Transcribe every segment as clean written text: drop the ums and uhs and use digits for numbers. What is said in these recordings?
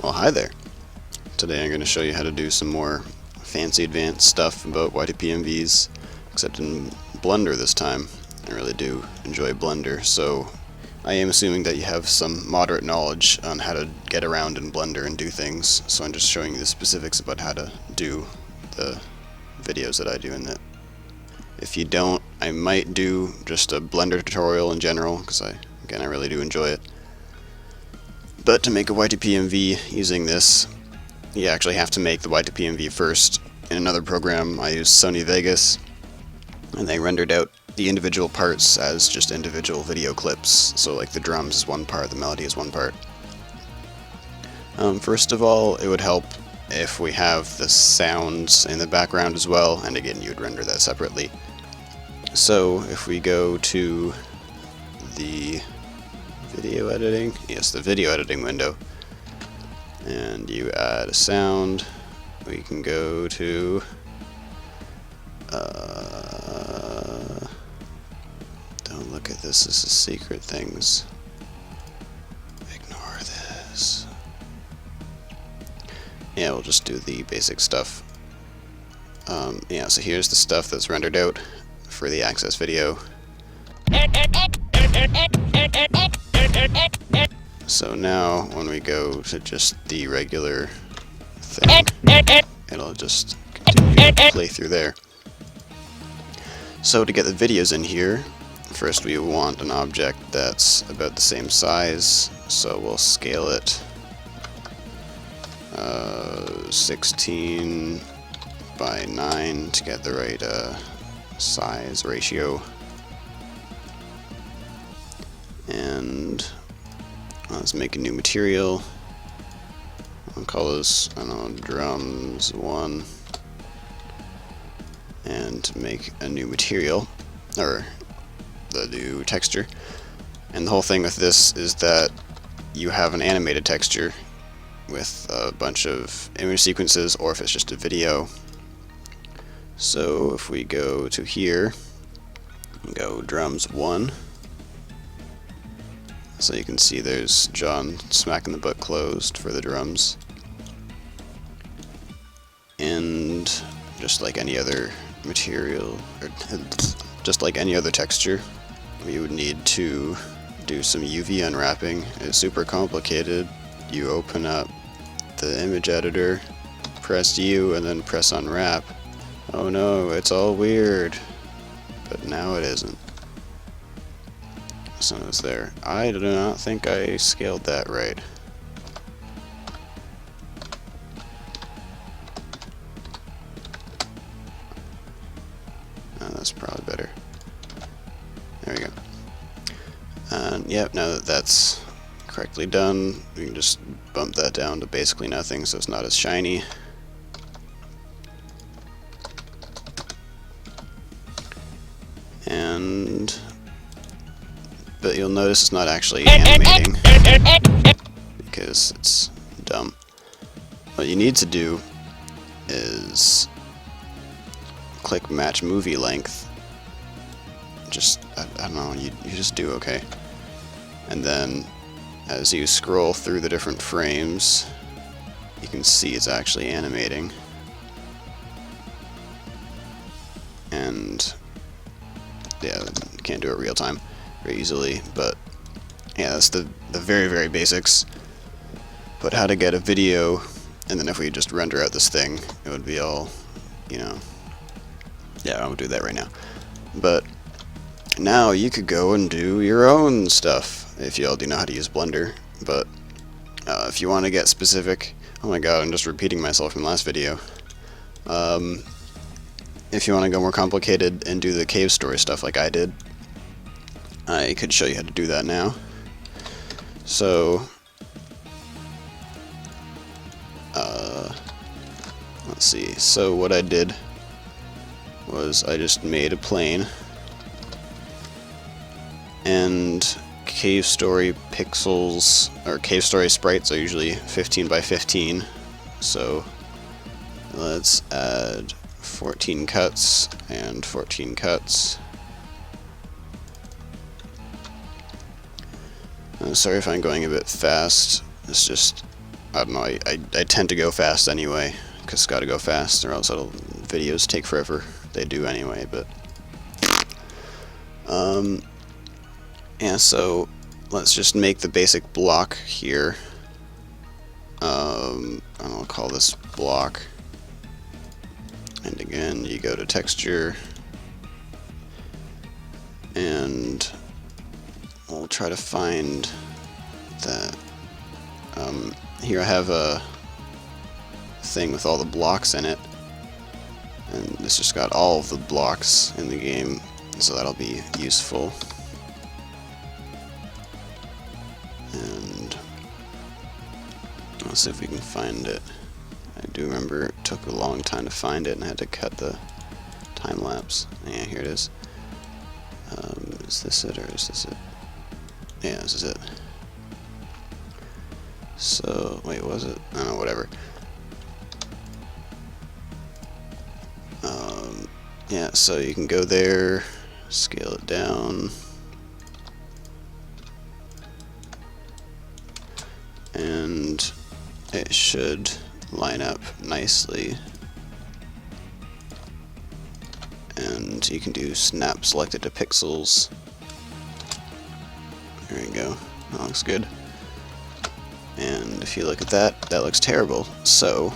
Well, hi there. Today I'm going to show you how to do some more fancy advanced stuff about YTPMVs, except in Blender this time. I really do enjoy Blender, so I am assuming that you have some moderate knowledge on how to get around in Blender and do things, so I'm just showing you the specifics about how to do the videos that I do in it. If you don't, I might do just a Blender tutorial in general, because I really do enjoy it. But to make a YTPMV using this, you actually have to make the YTPMV first. In another program, I used Sony Vegas, and they rendered out the individual parts as just individual video clips. So like the drums is one part, the melody is one part. First of all, it would help if we have the sounds in the background as well, and again, you would render that separately. So if we go to the video editing, yes, the video editing window, and you add a sound, we can go to don't look at this, this is secret things. Ignore this. Yeah, we'll just do the basic stuff. Yeah, so here's the stuff that's rendered out for the ACCHess video. So now, when we go to just the regular thing, it'll just continue to play through there. So to get the videos in here, first we want an object that's about the same size, so we'll scale it 16 by 9 to get the right size ratio. And let's make a new material. I'll call this, I don't know, drums 1, and make a new material, or the new texture. And the whole thing with this is that you have an animated texture with a bunch of image sequences, or if it's just a video. So if we go to here, go drums 1, so you can see there's John smacking the butt closed for the drums. And just like any other material, or just like any other texture, we would need to do some UV unwrapping. It's super complicated. You open up the image editor, press U, and then press unwrap. Oh no, it's all weird. But now it isn't. So it's there. I do not think I scaled that right. That's probably better. There we go. And yep, now that that's correctly done, we can just bump that down to basically nothing so it's not as shiny. But you'll notice it's not actually animating because it's dumb. What you need to do is click match movie length. Just, I don't know, you just do okay. And then as you scroll through the different frames, you can see it's actually animating. And yeah, you can't do it real time very easily, but yeah, that's the very, very basics. But how to get a video, and then if we just render out this thing, it would be all, you know, yeah, I won't do that right now. But now you could go and do your own stuff if you already know how to use Blender. But if you want to get specific, oh my god, I'm just repeating myself from last video. If you want to go more complicated and do the cave story stuff like I did, I could show you how to do that now. So, let's see. So what I did was I just made a plane, and cave story pixels, or cave story sprites are usually 15 by 15. So let's add 14 cuts and 14 cuts. Sorry if I'm going a bit fast. It's just I don't know, I tend to go fast anyway, because gotta go fast, or else videos take forever. They do anyway, but yeah, so let's just make the basic block here. I'll call this block, and again you go to texture, and we'll try to find that. Here I have a thing with all the blocks in it, and this just got all of the blocks in the game, so that'll be useful. And let's see if we can find it. I do remember it took a long time to find it, and I had to cut the time lapse. Yeah, here it is. Is this it, or is this it? Yeah, this is it. So, wait, was it? I don't know, whatever. Yeah, so you can go there, scale it down, and it should line up nicely. And you can do snap selected to pixels. There you go. That looks good. And if you look at that, that looks terrible. So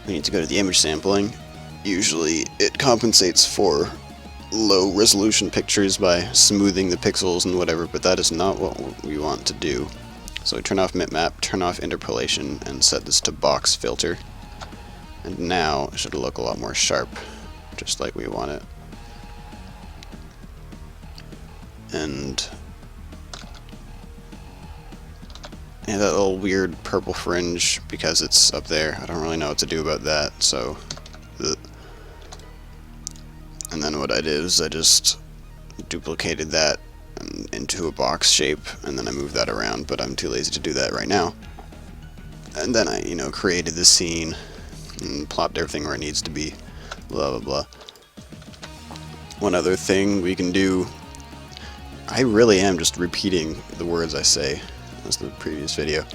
we need to go to the image sampling. Usually it compensates for low resolution pictures by smoothing the pixels and whatever, but that is not what we want to do. So we turn off bitmap, turn off interpolation, and set this to box filter. And now it should look a lot more sharp, just like we want it. And yeah, that little weird purple fringe, because it's up there, I don't really know what to do about that, so and then what I did is I just duplicated that into a box shape, and then I moved that around, but I'm too lazy to do that right now. And then I, created the scene and plopped everything where it needs to be, blah blah blah. One other thing we can do, I really am just repeating the words I say. That's the previous video.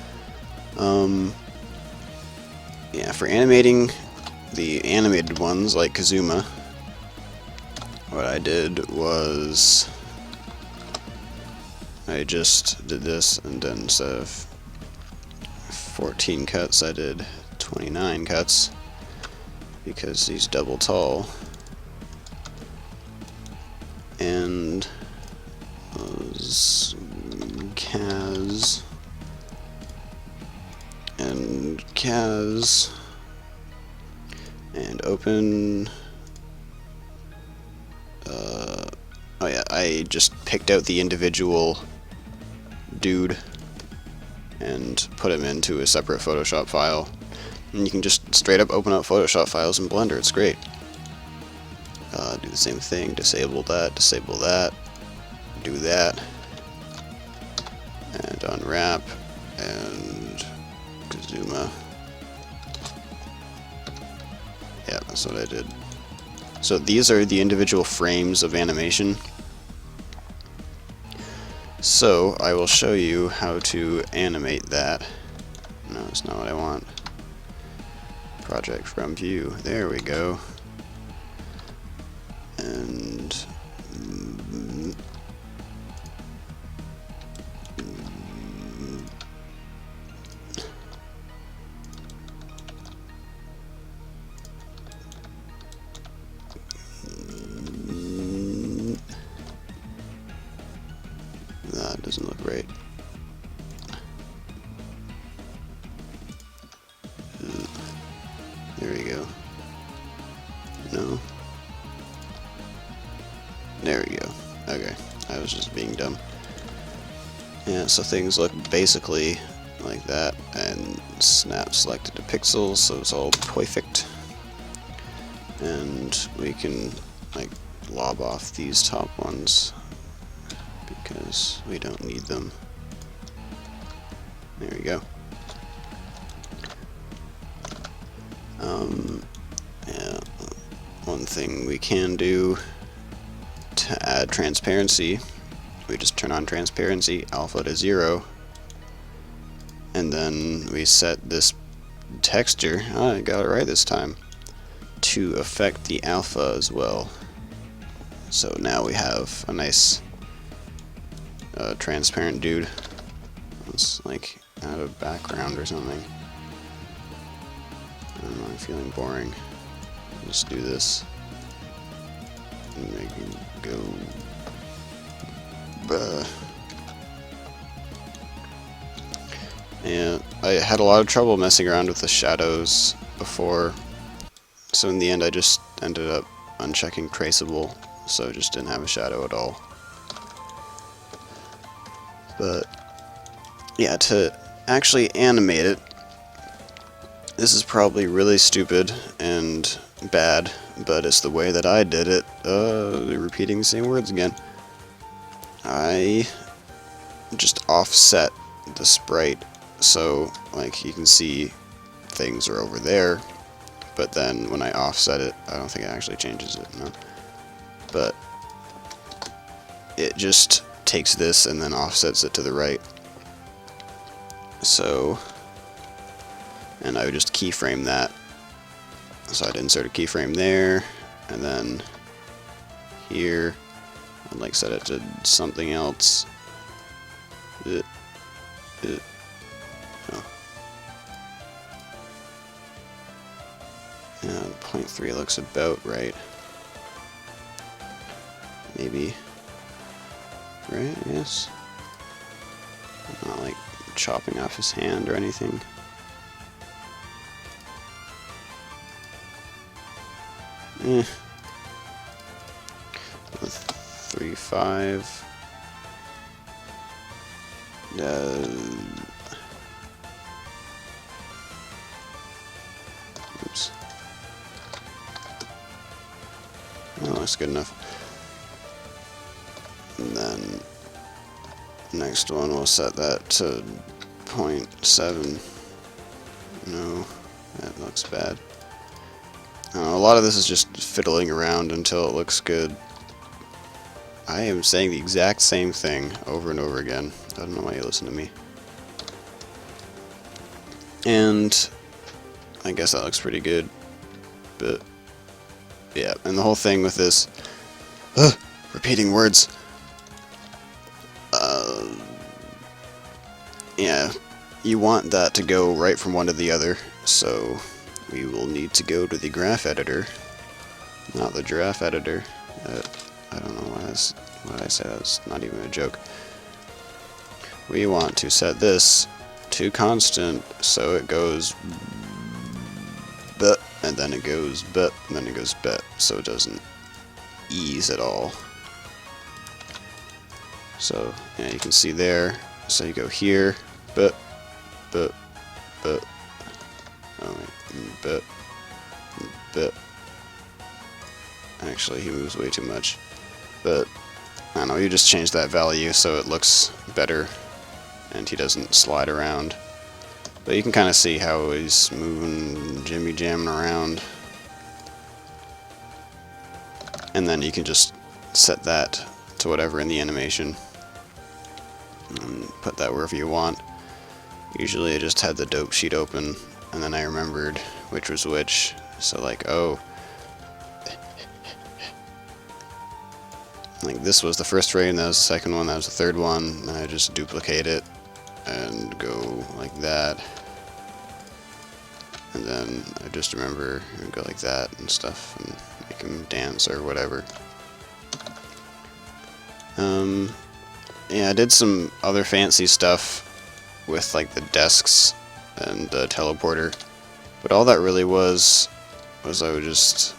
Yeah, for animating the animated ones like Kazuma, what I did was I just did this, and then instead of 14 cuts I did 29 cuts because he's double tall. And those Kaz and Kaz and open. Oh yeah, I just picked out the individual dude and put him into a separate Photoshop file. And you can just straight up open up Photoshop files in Blender, it's great. Do the same thing, disable that, do that, and unwrap, and Kazuma. Yeah, that's what I did. So these are the individual frames of animation. So I will show you how to animate that. No, that's not what I want. Project from view. There we go. And that doesn't look right. There we go. No. There we go. Okay, I was just being dumb. Yeah, so things look basically like that, and snap selected to pixels, so it's all perfect. And we can like lob off these top ones because we don't need them. There we go. Yeah, one thing we can do to add transparency, we just turn on transparency, alpha to 0, And then we set this texture, I got it right this time, to affect the alpha as well. So now we have a nice transparent dude. It's like out of background or something. I don't know, I'm feeling boring. Let's do this. And make it go. And I had a lot of trouble messing around with the shadows before, so in the end I just ended up unchecking traceable, so it just didn't have a shadow at all. But yeah, to actually animate it, this is probably really stupid and bad, but it's the way that I did it. Repeating the same words again. I just offset the sprite, so like you can see things are over there, but then when I offset it, I don't think it actually changes it, no. But it just takes this and then offsets it to the right. So, and I would just keyframe that. So I'd insert a keyframe there, and then here, I'd like set it to something else. Oh. Yeah, 0.3 looks about right. Maybe. Right? Yes. Not like chopping off his hand or anything. Eh. 3.5. Oops. Oh, that's good enough. And then next one we'll set that to 0.7. No, that looks bad. A lot of this is just fiddling around until it looks good. I am saying the exact same thing over and over again. I don't know why you listen to me. And I guess that looks pretty good. But yeah, and the whole thing with this repeating words. Yeah, you want that to go right from one to the other, so we will need to go to the graph editor, not the giraffe editor. I don't know why I say that's not even a joke. We want to set this to constant, so it goes but, and then it goes but, and then it goes bet, so it doesn't ease at all. So yeah, you can see there. So you go here, but, oh wait, but. Actually, he moves way too much. But I don't know, you just change that value so it looks better and he doesn't slide around. But you can kind of see how he's moving, jimmy jamming around. And then you can just set that to whatever in the animation and put that wherever you want. Usually I just had the dope sheet open and then I remembered which was which. So like, oh, like this was the first frame, that was the second one, that was the third one, and I just duplicate it and go like that. And then I just remember and go like that and stuff and make him dance or whatever. Yeah, I did some other fancy stuff with like the desks and the teleporter, but all that really was I would just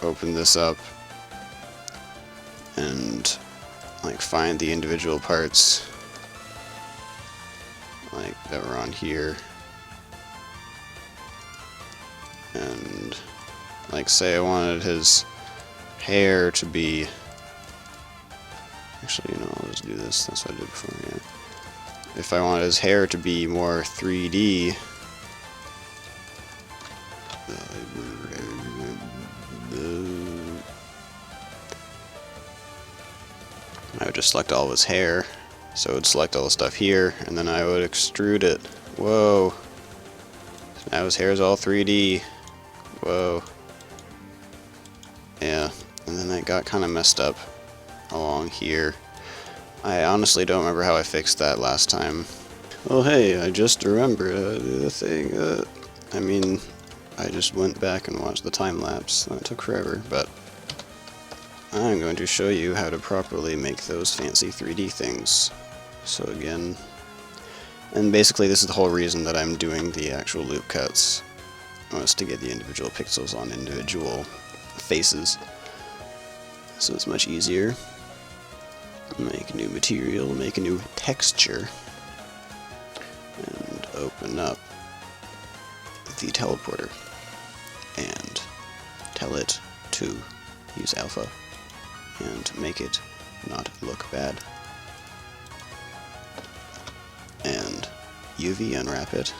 open this up and like find the individual parts like that were on here, and like say I wanted his hair to be, actually, you know, I'll just do this, that's what I did before. Yeah, if I wanted his hair to be more 3D, I would just select all of his hair, so it would select all the stuff here, and then I would extrude it Whoa. Now his hair is all 3D. Whoa. Yeah, and then it got kind of messed up along here. I honestly don't remember how I fixed that last time. Oh hey, I just remembered the thing. I mean, I just went back and watched the time lapse. That took forever, but I'm going to show you how to properly make those fancy 3D things. So again, and basically this is the whole reason that I'm doing the actual loop cuts, was to get the individual pixels on individual faces. So it's much easier. Make a new material, make a new texture, and open up the teleporter and tell it to use alpha and make it not look bad. And UV unwrap it,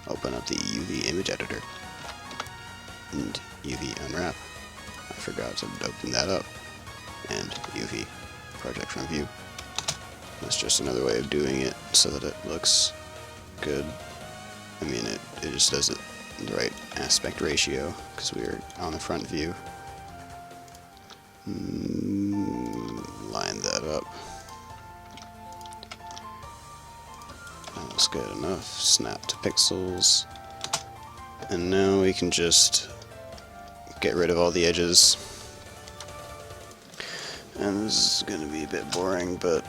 open up the UV image editor, and UV unwrap. I forgot to open that up. And UV project from view. That's just another way of doing it so that it looks good. I mean, it just does it in the right aspect ratio because we're on the front view. Line that up. That's good enough. Snap to pixels. And now we can just get rid of all the edges. And this is going to be a bit boring, but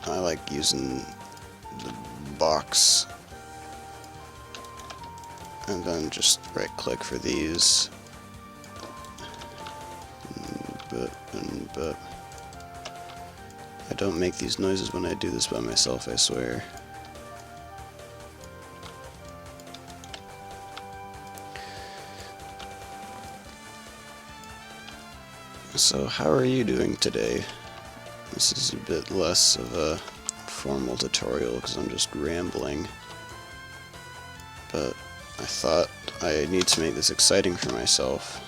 I like using the box. And then just right click for these. But I don't make these noises when I do this by myself, I swear. So how are you doing today? This is a bit less of a formal tutorial because I'm just rambling. But I thought I need to make this exciting for myself,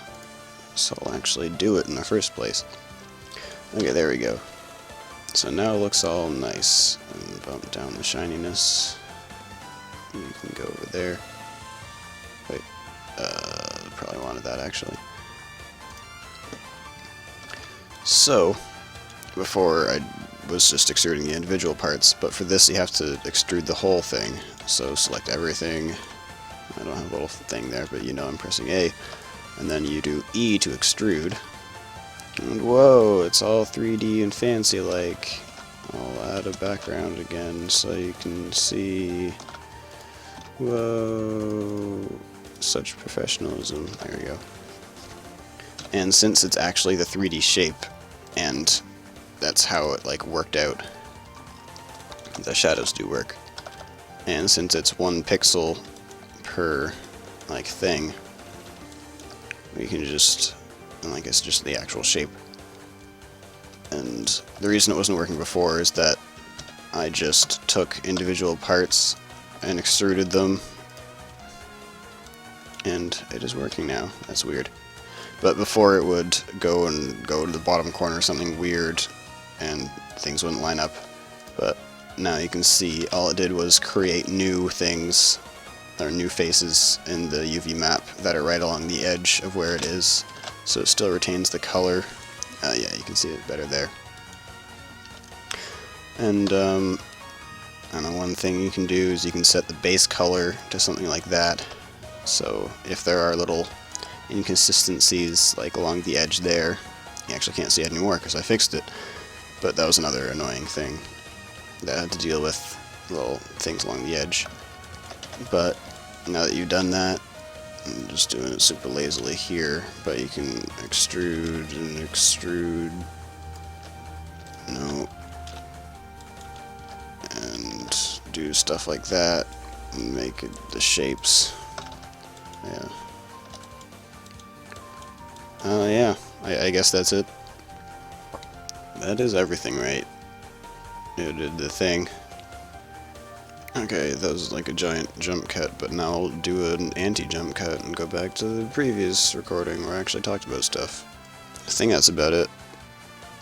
so I'll actually do it in the first place. Okay, there we go. So now it looks all nice. And bump down the shininess. You can go over there. Wait, probably wanted that actually. So, before I was just extruding the individual parts, but for this you have to extrude the whole thing. So select everything. I don't have a little thing there, but you know I'm pressing A. And then you do E to extrude. And whoa, it's all 3D and fancy like. I'll add a background again so you can see. Whoa, such professionalism. There we go. And since it's actually the 3D shape, and that's how it like worked out, the shadows do work. And since it's 1 pixel per like thing, we can just, and like it's just the actual shape. And the reason it wasn't working before is that I just took individual parts and extruded them, and it is working now. That's weird. But before it would go to the bottom corner or something weird and things wouldn't line up. But now you can see all it did was create new things, or new faces in the UV map that are right along the edge of where it is. So it still retains the color. Yeah, you can see it better there. And I don't know, one thing you can do is you can set the base color to something like that. So if there are little inconsistencies like along the edge there, you actually can't see it anymore because I fixed it. But that was another annoying thing that I had to deal with, little things along the edge. But now that you've done that, I'm just doing it super lazily here, but you can extrude and extrude, no, and do stuff like that and make it the shapes. Yeah. Yeah, I guess that's it. That is everything, right? It did the thing. Okay, that was like a giant jump cut, but now I'll do an anti-jump cut and go back to the previous recording where I actually talked about stuff. I think that's about it.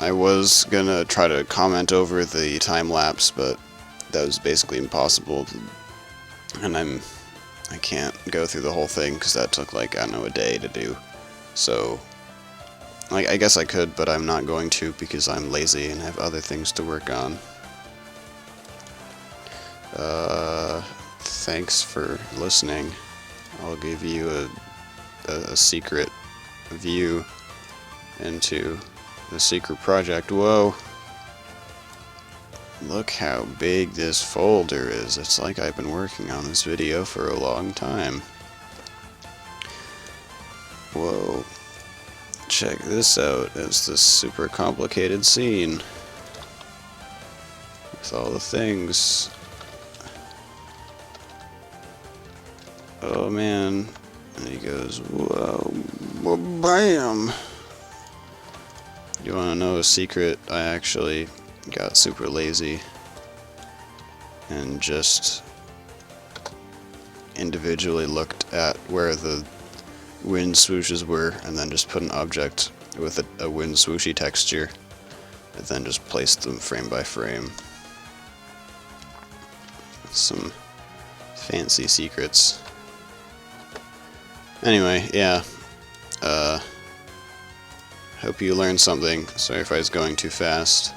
I was gonna try to comment over the time lapse, but that was basically impossible, and I can't go through the whole thing because that took like, I don't know, a day to do. So like, I guess I could, but I'm not going to because I'm lazy and have other things to work on. Thanks for listening. I'll give you a secret view into the secret project. Whoa! Look how big this folder is. It's like I've been working on this video for a long time. Whoa. Check this out. It's this super complicated scene with all the things. Oh man. And he goes, whoa, bam! You wanna know a secret? I actually got super lazy and just individually looked at where the wind swooshes were and then just put an object with a wind swooshy texture and then just placed them frame by frame. Some fancy secrets. Anyway, yeah. Hope you learned something. Sorry if I was going too fast.